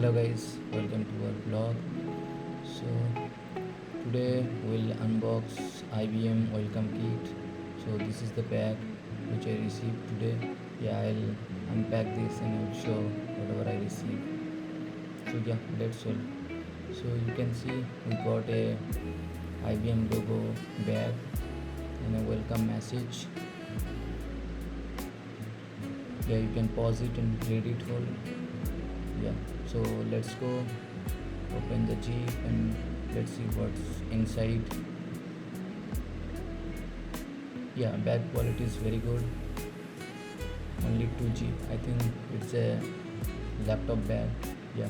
Hello guys, welcome to our blog. So today we'll unbox IBM Welcome Kit. So this is the pack which I received today. Yeah, I'll unpack this and I'll show whatever I received. So yeah, that's all. So you can see we got a IBM logo bag and a welcome message. Yeah, you can pause it and read it whole. Yeah, so let's go open the jeep and let's see what's inside. Yeah, bag quality is very good. Only 2 GB. I think it's a laptop bag. Yeah,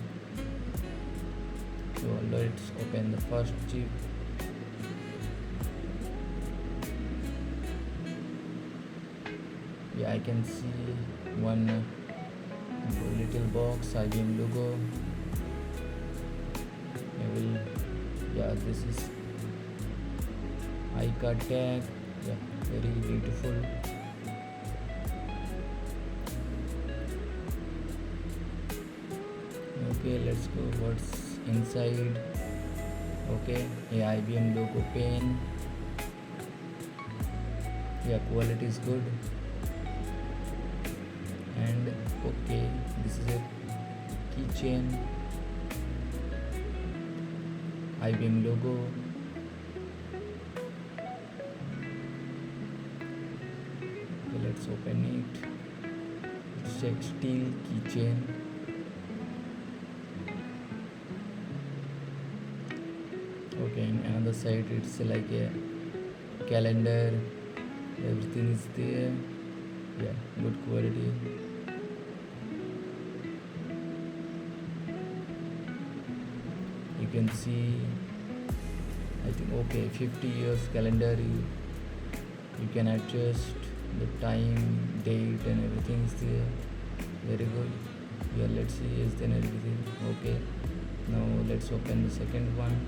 so let's open the first jeep. Yeah, I can see one little box, IBM logo. Yeah, this is iCard tag. Yeah, very beautiful. Okay, let's go what's inside. Okay, yeah, IBM logo pen. Yeah, quality is good. And okay, this is a keychain, IBM logo. Okay, let's open it. It's a steel keychain. Okay, in another side it's like a calendar. Everything is there. Yeah, good quality. You can see, I think, okay, 50 years calendar. You can adjust the time, date and everything is there. Very good. Yeah, let's see, is then everything. Okay, now let's open the second one.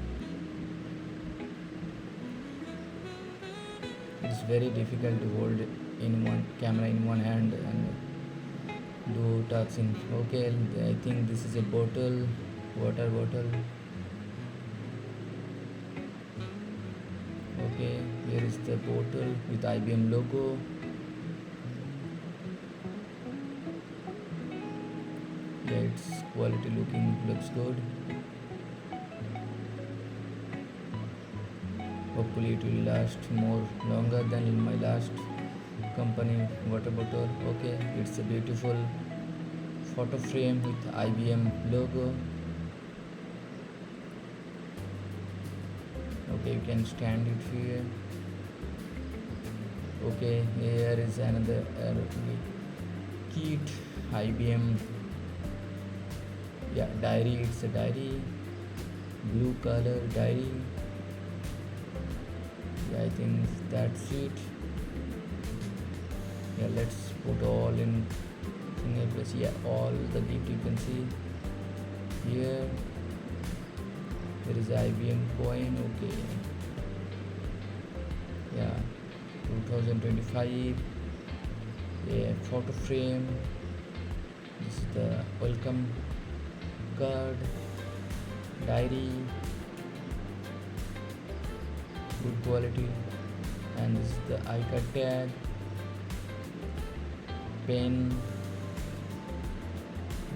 It's very difficult to hold in one camera in one hand and do tasking. Okay, I think this is a bottle, water bottle. Okay, here is the bottle with IBM logo. Yeah, its quality looks good. Hopefully it will last more longer than in my last company water bottle. Okay, it's a beautiful photo frame with IBM logo. Okay, you can stand it here. Okay, here is another kit, IBM. Yeah, diary. It's a diary, blue color diary. Yeah, I think that's it. Yeah, let's put all in a place. Yeah, all the gift you can see here. There is IBM coin. Okay, yeah, 2025. Yeah, photo frame. This is the welcome card, diary, good quality. And this is the iCard tag, pen,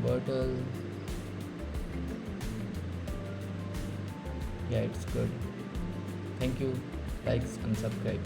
bottle. Yeah, it's good. Thank you. Likes and subscribe.